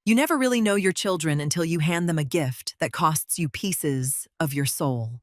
You never really know your children until you hand them a gift that costs you pieces of your soul.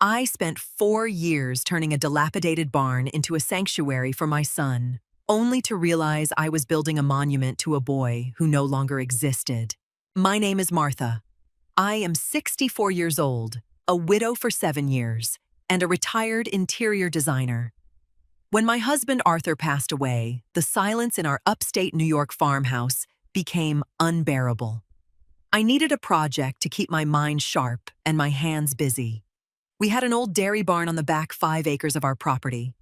I spent 4 years turning a dilapidated barn into a sanctuary for my son, only to realize I was building a monument to a boy who no longer existed. My name is Martha. I am 64 years old, a widow for 7 years, and a retired interior designer. When my husband Arthur passed away, the silence in our upstate New York farmhouse became unbearable. I needed a project to keep my mind sharp and my hands busy. We had an old dairy barn on the back 5 acres of our property.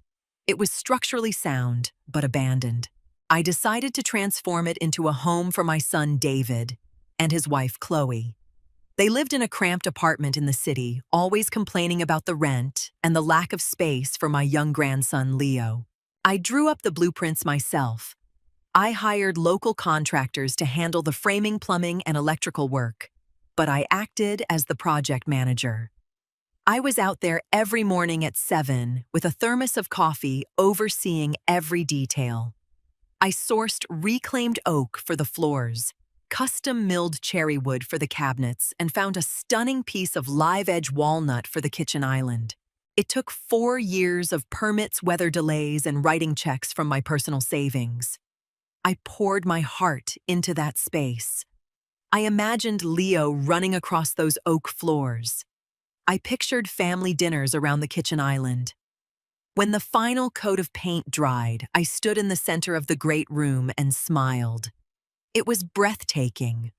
It was structurally sound, but abandoned. I decided to transform it into a home for my son David and his wife Chloe. They lived in a cramped apartment in the city, always complaining about the rent and the lack of space for my young grandson Leo. I drew up the blueprints myself. I hired local contractors to handle the framing, plumbing, and electrical work, but I acted as the project manager. I was out there every morning at 7 with a thermos of coffee, overseeing every detail. I sourced reclaimed oak for the floors, custom milled cherry wood for the cabinets, and found a stunning piece of live-edge walnut for the kitchen island. It took 4 years of permits, weather delays, and writing checks from my personal savings. I poured my heart into that space. I imagined Leo running across those oak floors. I pictured family dinners around the kitchen island. When the final coat of paint dried, I stood in the center of the great room and smiled. It was breathtaking,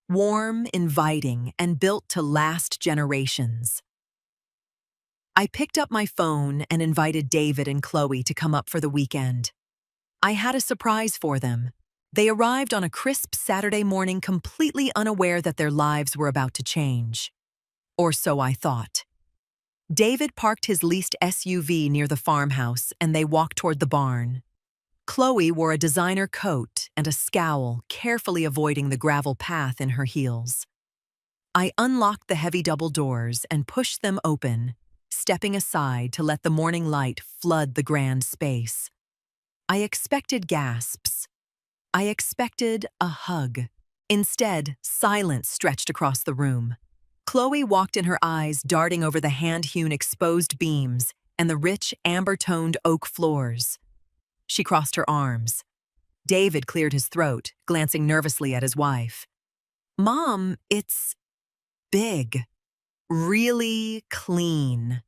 warm, inviting, and built to last generations. I picked up my phone and invited David and Chloe to come up for the weekend. I had a surprise for them. They arrived on a crisp Saturday morning, completely unaware that their lives were about to change. Or so I thought. David parked his leased SUV near the farmhouse, and they walked toward the barn. Chloe wore a designer coat and a scowl, carefully avoiding the gravel path in her heels. I unlocked the heavy double doors and pushed them open, stepping aside to let the morning light flood the grand space. I expected gasps. I expected a hug. Instead, silence stretched across the room. Chloe walked in, her eyes darting over the hand-hewn exposed beams and the rich, amber-toned oak floors. She crossed her arms. David cleared his throat, glancing nervously at his wife. "Mom, it's big. Really clean."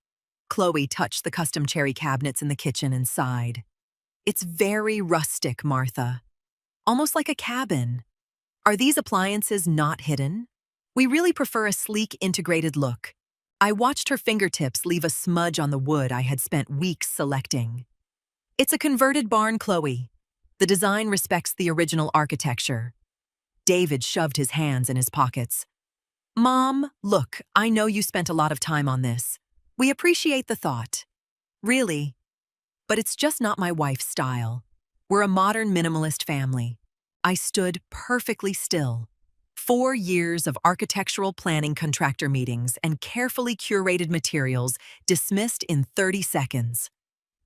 Chloe touched the custom cherry cabinets in the kitchen and sighed. "It's very rustic, Martha. Almost like a cabin. Are these appliances not hidden? We really prefer a sleek, integrated look." I watched her fingertips leave a smudge on the wood I had spent weeks selecting. "It's a converted barn, Chloe. The design respects the original architecture." David shoved his hands in his pockets. "Mom, look, I know you spent a lot of time on this. We appreciate the thought. Really. But it's just not my wife's style. We're a modern minimalist family." I stood perfectly still. 4 years of architectural planning, contractor meetings, and carefully curated materials dismissed in 30 seconds.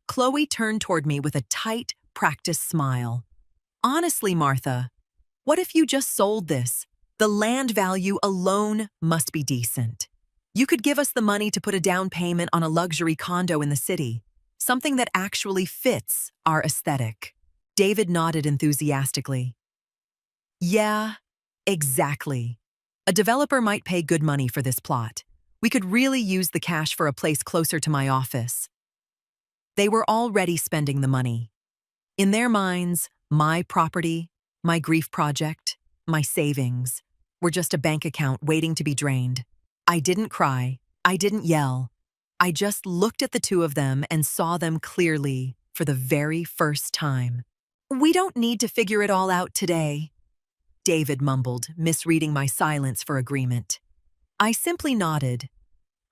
Chloe turned toward me with a tight, practiced smile. "Honestly, Martha, what if you just sold this? The land value alone must be decent. You could give us the money to put a down payment on a luxury condo in the city, something that actually fits our aesthetic." David nodded enthusiastically. "Yeah, exactly. A developer might pay good money for this plot. We could really use the cash for a place closer to my office." They were already spending the money. In their minds, my property, my grief project, my savings were just a bank account waiting to be drained. I didn't cry. I didn't yell. I just looked at the two of them and saw them clearly for the very first time. "We don't need to figure it all out today," David mumbled, misreading my silence for agreement. I simply nodded.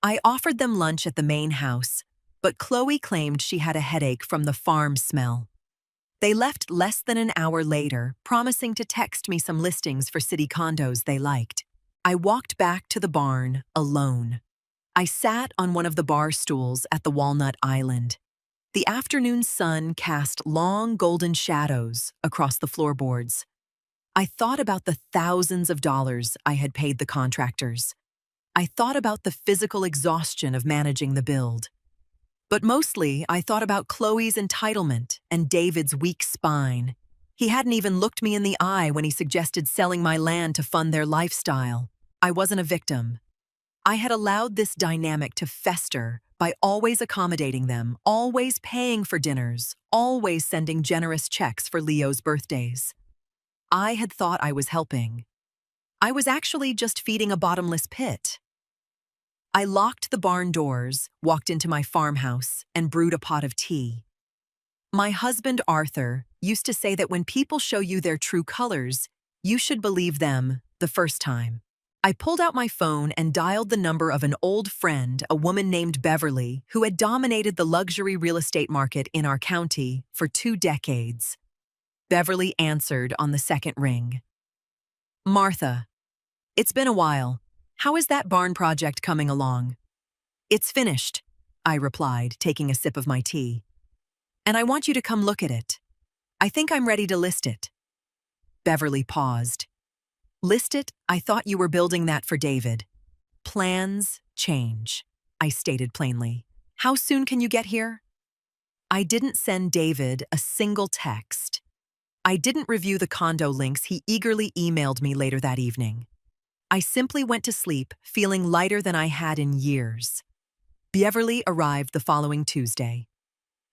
I offered them lunch at the main house, but Chloe claimed she had a headache from the farm smell. They left less than an hour later, promising to text me some listings for city condos they liked. I walked back to the barn alone. I sat on one of the bar stools at the Walnut Island. The afternoon sun cast long golden shadows across the floorboards. I thought about the thousands of dollars I had paid the contractors. I thought about the physical exhaustion of managing the build. But mostly, I thought about Chloe's entitlement and David's weak spine. He hadn't even looked me in the eye when he suggested selling my land to fund their lifestyle. I wasn't a victim. I had allowed this dynamic to fester by always accommodating them, always paying for dinners, always sending generous checks for Leo's birthdays. I had thought I was helping. I was actually just feeding a bottomless pit. I locked the barn doors, walked into my farmhouse, and brewed a pot of tea. My husband, Arthur, used to say that when people show you their true colors, you should believe them the first time. I pulled out my phone and dialed the number of an old friend, a woman named Beverly, who had dominated the luxury real estate market in our county for 2 decades. Beverly answered on the second ring. "Martha, it's been a while. How is that barn project coming along?" "It's finished," I replied, taking a sip of my tea. "And I want you to come look at it. I think I'm ready to list it." Beverly paused. "List it? I thought you were building that for David." "Plans change," I stated plainly. "How soon can you get here?" I didn't send David a single text. I didn't review the condo links he eagerly emailed me later that evening. I simply went to sleep, feeling lighter than I had in years. Beverly arrived the following Tuesday.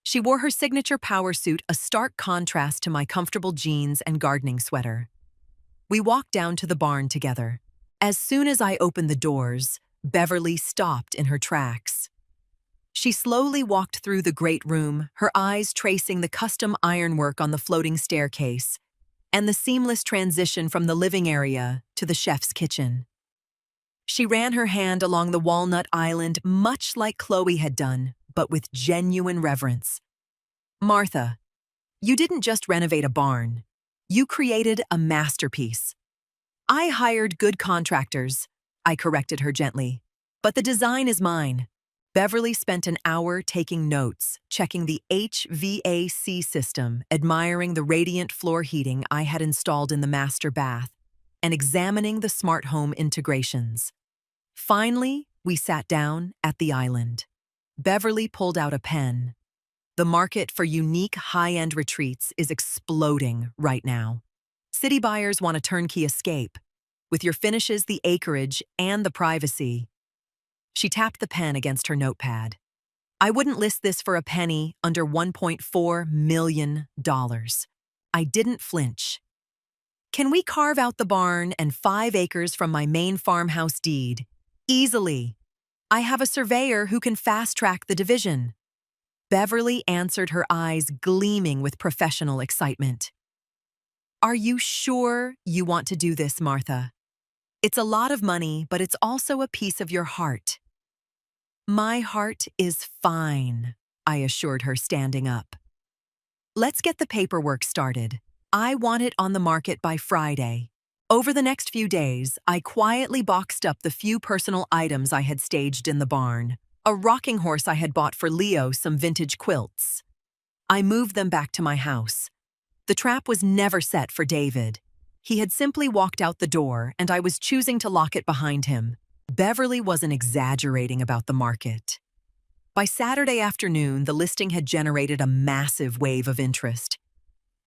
She wore her signature power suit, a stark contrast to my comfortable jeans and gardening sweater. We walked down to the barn together. As soon as I opened the doors, Beverly stopped in her tracks. She slowly walked through the great room, her eyes tracing the custom ironwork on the floating staircase and the seamless transition from the living area to the chef's kitchen. She ran her hand along the walnut island much like Chloe had done, but with genuine reverence. "Martha, you didn't just renovate a barn. You created a masterpiece." "I hired good contractors," I corrected her gently, "but the design is mine." Beverly spent an hour taking notes, checking the HVAC system, admiring the radiant floor heating I had installed in the master bath, and examining the smart home integrations. Finally, we sat down at the island. Beverly pulled out a pen. The market for unique high-end retreats is exploding right now. City buyers want a turnkey escape, with your finishes, the acreage, and the privacy. She tapped the pen against her notepad. "I wouldn't list this for a penny under $1.4 million. I didn't flinch. "Can we carve out the barn and 5 acres from my main farmhouse deed?" "Easily. I have a surveyor who can fast-track the division." Beverly answered, her eyes gleaming with professional excitement. "Are you sure you want to do this, Martha? It's a lot of money, but it's also a piece of your heart." "My heart is fine," I assured her, standing up. "Let's get the paperwork started. I want it on the market by Friday." Over the next few days, I quietly boxed up the few personal items I had staged in the barn. A rocking horse I had bought for Leo, some vintage quilts. I moved them back to my house. The trap was never set for David. He had simply walked out the door, and I was choosing to lock it behind him. Beverly wasn't exaggerating about the market. By Saturday afternoon, the listing had generated a massive wave of interest.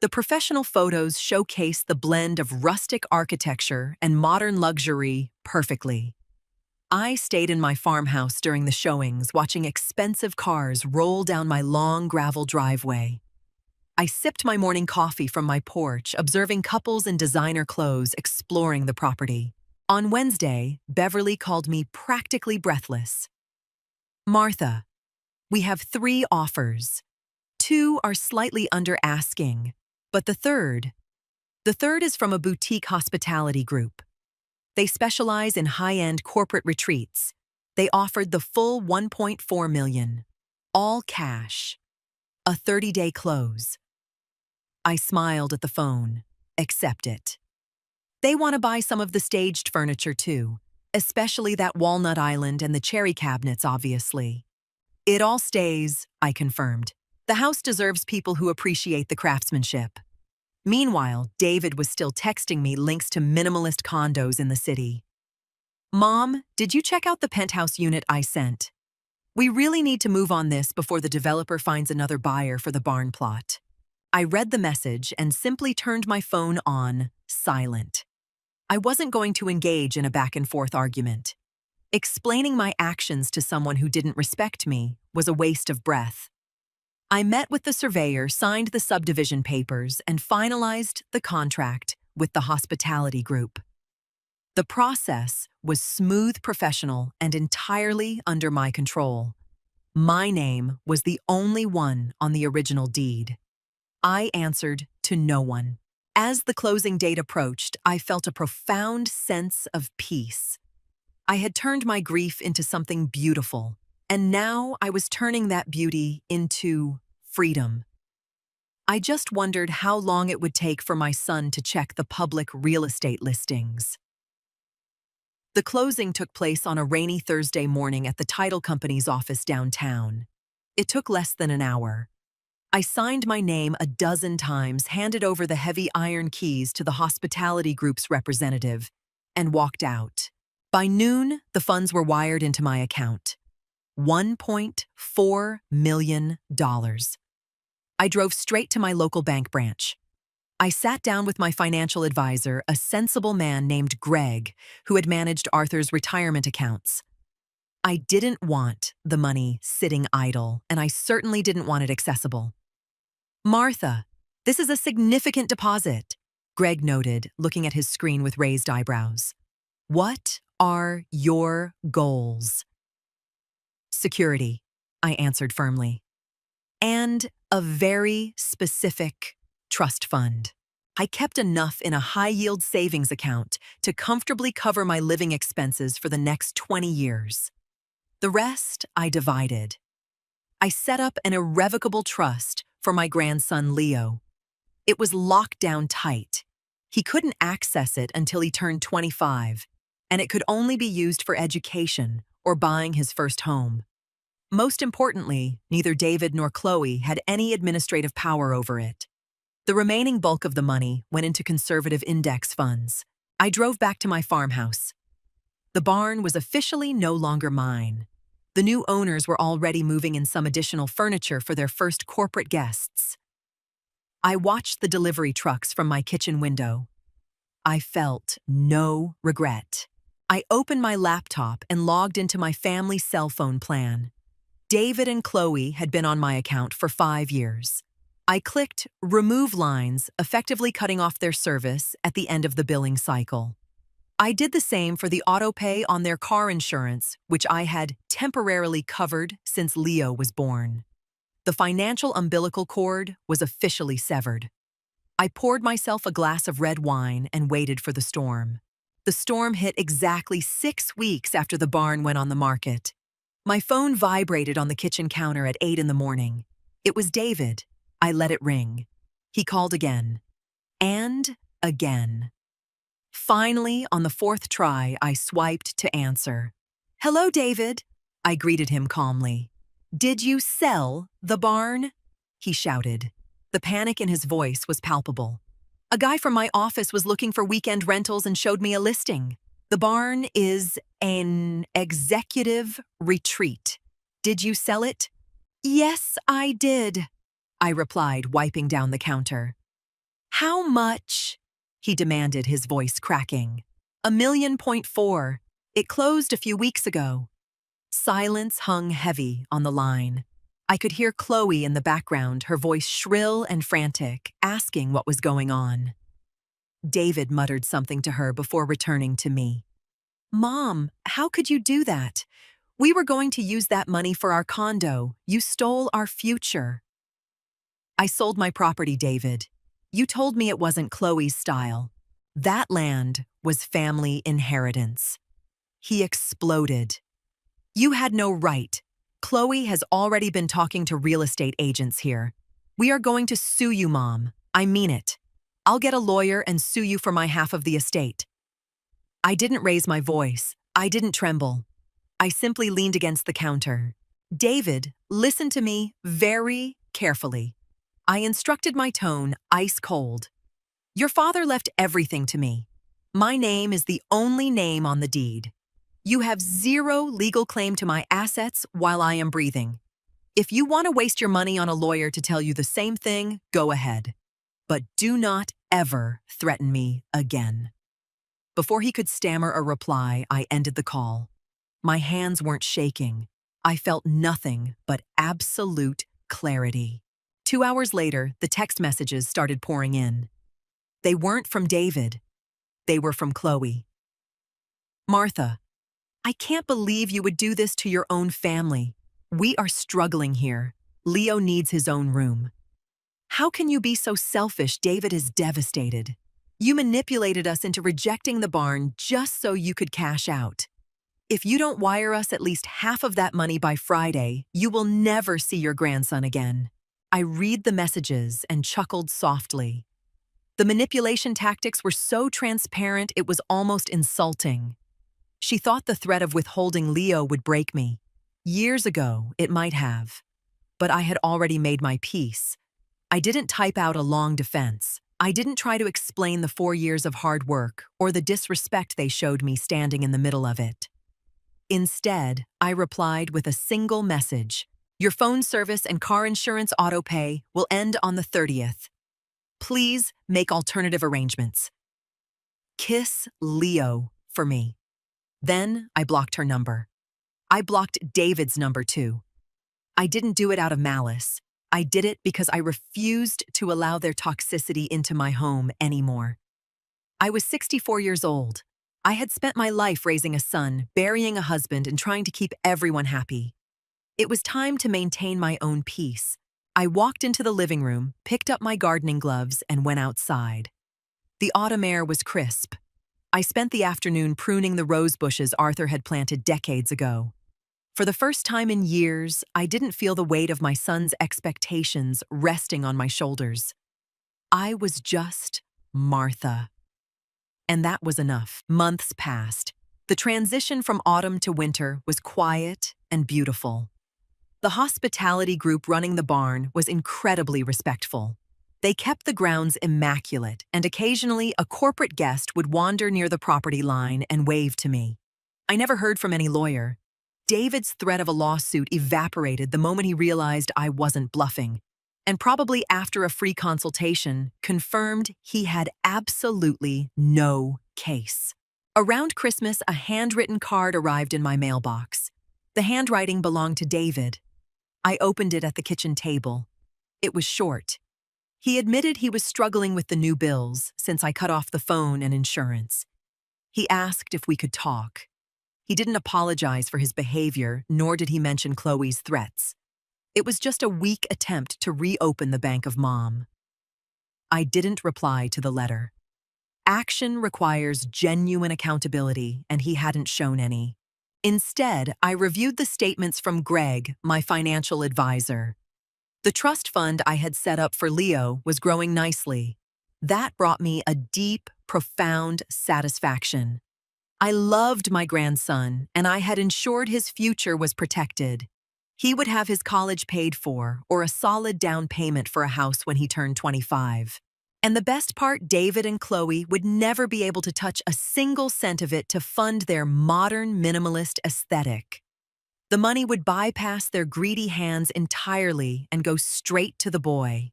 The professional photos showcased the blend of rustic architecture and modern luxury perfectly. I stayed in my farmhouse during the showings, watching expensive cars roll down my long gravel driveway. I sipped my morning coffee from my porch, observing couples in designer clothes exploring the property. On Wednesday, Beverly called me practically breathless. "Martha, we have 3 offers. 2 are slightly under asking, but the third is from a boutique hospitality group. They specialize in high-end corporate retreats. They offered the full $1.4 million, all cash, a 30-day close." I smiled at the phone. "Accept it." They want to buy some of the staged furniture too, especially that walnut island and the cherry cabinets, obviously. "It all stays," I confirmed. "The house deserves people who appreciate the craftsmanship." Meanwhile, David was still texting me links to minimalist condos in the city. Mom, did you check out the penthouse unit I sent? We really need to move on this before the developer finds another buyer for the barn plot. I read the message and simply turned my phone on silent. I wasn't going to engage in a back-and-forth argument. Explaining my actions to someone who didn't respect me was a waste of breath. I met with the surveyor, signed the subdivision papers, and finalized the contract with the hospitality group. The process was smooth, professional, and entirely under my control. My name was the only one on the original deed. I answered to no one. As the closing date approached, I felt a profound sense of peace. I had turned my grief into something beautiful, and now I was turning that beauty into freedom. I just wondered how long it would take for my son to check the public real estate listings. The closing took place on a rainy Thursday morning at the title company's office downtown. It took less than an hour. I signed my name a dozen times, handed over the heavy iron keys to the hospitality group's representative, and walked out. By noon, the funds were wired into my account. $1.4 million. I drove straight to my local bank branch. I sat down with my financial advisor, a sensible man named Greg, who had managed Arthur's retirement accounts. I didn't want the money sitting idle, and I certainly didn't want it accessible. Martha, this is a significant deposit, Greg noted, looking at his screen with raised eyebrows. What are your goals? Security, I answered firmly. And a very specific trust fund. I kept enough in a high-yield savings account to comfortably cover my living expenses for the next 20 years. The rest I divided. I set up an irrevocable trust for my grandson Leo. It was locked down tight. He couldn't access it until he turned 25, and it could only be used for education or buying his first home. Most importantly, neither David nor Chloe had any administrative power over it. The remaining bulk of the money went into conservative index funds. I drove back to my farmhouse. The barn was officially no longer mine. The new owners were already moving in some additional furniture for their first corporate guests. I watched the delivery trucks from my kitchen window. I felt no regret. I opened my laptop and logged into my family cell phone plan. David and Chloe had been on my account for 5 years. I clicked Remove Lines, effectively cutting off their service at the end of the billing cycle. I did the same for the autopay on their car insurance, which I had temporarily covered since Leo was born. The financial umbilical cord was officially severed. I poured myself a glass of red wine and waited for the storm. The storm hit exactly 6 weeks after the barn went on the market. My phone vibrated on the kitchen counter at 8 in the morning. It was David. I let it ring. He called again. And again. Finally, on the 4th try, I swiped to answer. "Hello, David," I greeted him calmly. "Did you sell the barn?" he shouted. The panic in his voice was palpable. "A guy from my office was looking for weekend rentals and showed me a listing. The barn is an executive retreat. Did you sell it?" "Yes, I did," I replied, wiping down the counter. "How much?" he demanded, his voice cracking. $1.4 million. It closed a few weeks ago." Silence hung heavy on the line. I could hear Chloe in the background, her voice shrill and frantic, asking what was going on. David muttered something to her before returning to me. "Mom, how could you do that? We were going to use that money for our condo. You stole our future." "I sold my property, David. You told me it wasn't Chloe's style. That land was family inheritance." He exploded. "You had no right. Chloe has already been talking to real estate agents here. We are going to sue you, Mom. I mean it. I'll get a lawyer and sue you for my half of the estate." I didn't raise my voice. I didn't tremble. I simply leaned against the counter. David listened to me very carefully. I instructed my tone ice cold. Your father left everything to me. My name is the only name on the deed. You have zero legal claim to my assets while I am breathing. If you want to waste your money on a lawyer to tell you the same thing, go ahead. But do not ever threaten me again." Before he could stammer a reply, I ended the call. My hands weren't shaking. I felt nothing but absolute clarity. 2 hours later, the text messages started pouring in. They weren't from David. They were from Chloe. "Martha, I can't believe you would do this to your own family. We are struggling here. Leo needs his own room. How can you be so selfish? David is devastated. You manipulated us into rejecting the barn just so you could cash out. If you don't wire us at least half of that money by Friday, you will never see your grandson again." I read the messages and chuckled softly. The manipulation tactics were so transparent it was almost insulting. She thought the threat of withholding Leo would break me. Years ago, it might have. But I had already made my peace. I didn't type out a long defense. I didn't try to explain the 4 years of hard work or the disrespect they showed me standing in the middle of it. Instead, I replied with a single message. "Your phone service and car insurance autopay will end on the 30th. Please make alternative arrangements. Kiss Leo for me." Then I blocked her number. I blocked David's number too. I didn't do it out of malice. I did it because I refused to allow their toxicity into my home anymore. I was 64 years old. I had spent my life raising a son, burying a husband, and trying to keep everyone happy. It was time to maintain my own peace. I walked into the living room, picked up my gardening gloves, and went outside. The autumn air was crisp. I spent the afternoon pruning the rose bushes Arthur had planted decades ago. For the first time in years, I didn't feel the weight of my son's expectations resting on my shoulders. I was just Martha. And that was enough. Months passed. The transition from autumn to winter was quiet and beautiful. The hospitality group running the barn was incredibly respectful. They kept the grounds immaculate, and occasionally a corporate guest would wander near the property line and wave to me. I never heard from any lawyer. David's threat of a lawsuit evaporated the moment he realized I wasn't bluffing, and probably after a free consultation, confirmed he had absolutely no case. Around Christmas, a handwritten card arrived in my mailbox. The handwriting belonged to David. I opened it at the kitchen table. It was short. He admitted he was struggling with the new bills since I cut off the phone and insurance. He asked if we could talk. He didn't apologize for his behavior, nor did he mention Chloe's threats. It was just a weak attempt to reopen the Bank of Mom. I didn't reply to the letter. Action requires genuine accountability, and he hadn't shown any. Instead, I reviewed the statements from Greg, my financial advisor. The trust fund I had set up for Leo was growing nicely. That brought me a deep, profound satisfaction. I loved my grandson, and I had ensured his future was protected. He would have his college paid for or a solid down payment for a house when he turned 25. And the best part, David and Chloe would never be able to touch a single cent of it to fund their modern minimalist aesthetic. The money would bypass their greedy hands entirely and go straight to the boy.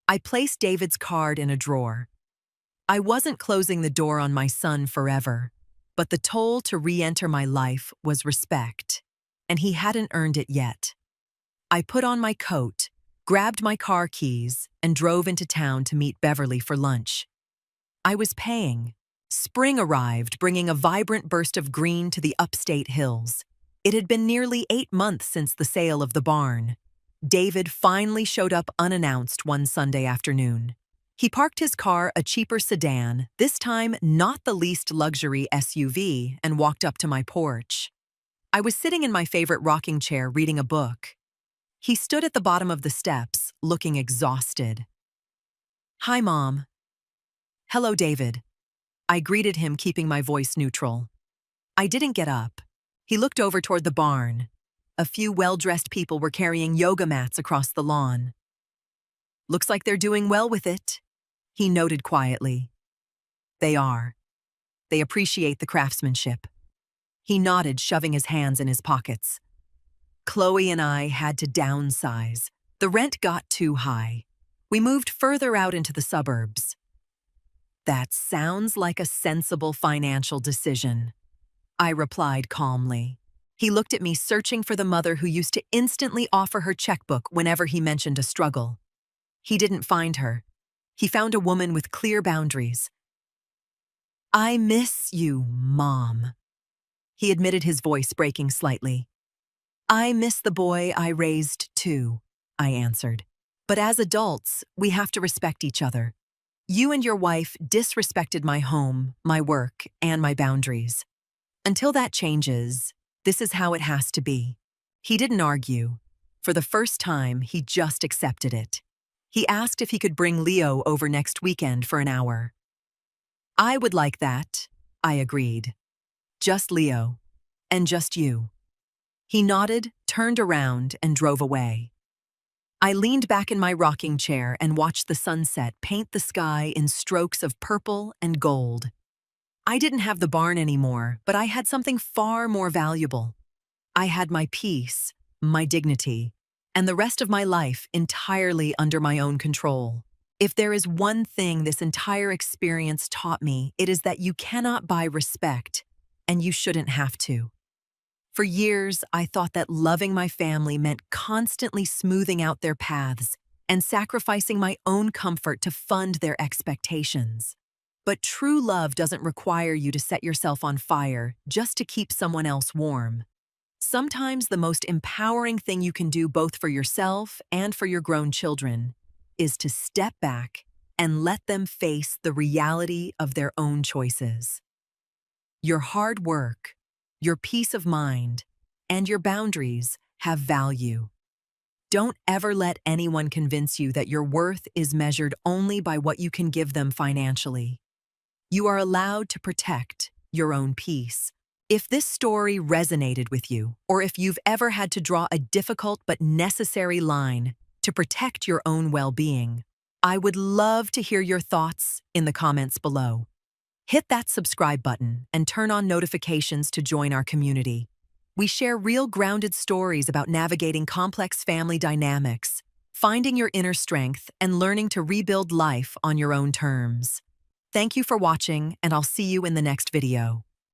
I placed David's card in a drawer. I wasn't closing the door on my son forever, but the toll to re-enter my life was respect, and he hadn't earned it yet. I put on my coat, grabbed my car keys, and drove into town to meet Beverly for lunch. I was paying. Spring arrived, bringing a vibrant burst of green to the upstate hills. It had been nearly 8 months since the sale of the barn. David finally showed up unannounced one Sunday afternoon. He parked his car, a cheaper sedan, this time not the least luxury SUV, and walked up to my porch. I was sitting in my favorite rocking chair reading a book. He stood at the bottom of the steps, looking exhausted. "Hi, Mom." "Hello, David." I greeted him, keeping my voice neutral. I didn't get up. He looked over toward the barn. A few well-dressed people were carrying yoga mats across the lawn. "Looks like they're doing well with it." He noted quietly. They are. They appreciate the craftsmanship. He nodded, shoving his hands in his pockets. Chloe and I had to downsize. The rent got too high. We moved further out into the suburbs. That sounds like a sensible financial decision, I replied calmly. He looked at me, searching for the mother who used to instantly offer her checkbook whenever he mentioned a struggle. He didn't find her. He found a woman with clear boundaries. I miss you, Mom. He admitted, his voice breaking slightly. I miss the boy I raised too, I answered. But as adults, we have to respect each other. You and your wife disrespected my home, my work, and my boundaries. Until that changes, this is how it has to be. He didn't argue. For the first time, he just accepted it. He asked if he could bring Leo over next weekend for an hour. I would like that, I agreed. Just Leo, and just you. He nodded, turned around, and drove away. I leaned back in my rocking chair and watched the sunset paint the sky in strokes of purple and gold. I didn't have the barn anymore, but I had something far more valuable. I had my peace, my dignity, and the rest of my life entirely under my own control. If there is one thing this entire experience taught me, it is that you cannot buy respect, and you shouldn't have to. For years, I thought that loving my family meant constantly smoothing out their paths and sacrificing my own comfort to fund their expectations. But true love doesn't require you to set yourself on fire just to keep someone else warm. Sometimes the most empowering thing you can do, both for yourself and for your grown children, is to step back and let them face the reality of their own choices. Your hard work, your peace of mind, and your boundaries have value. Don't ever let anyone convince you that your worth is measured only by what you can give them financially. You are allowed to protect your own peace. If this story resonated with you, or if you've ever had to draw a difficult but necessary line to protect your own well-being, I would love to hear your thoughts in the comments below. Hit that subscribe button and turn on notifications to join our community. We share real, grounded stories about navigating complex family dynamics, finding your inner strength, and learning to rebuild life on your own terms. Thank you for watching, and I'll see you in the next video.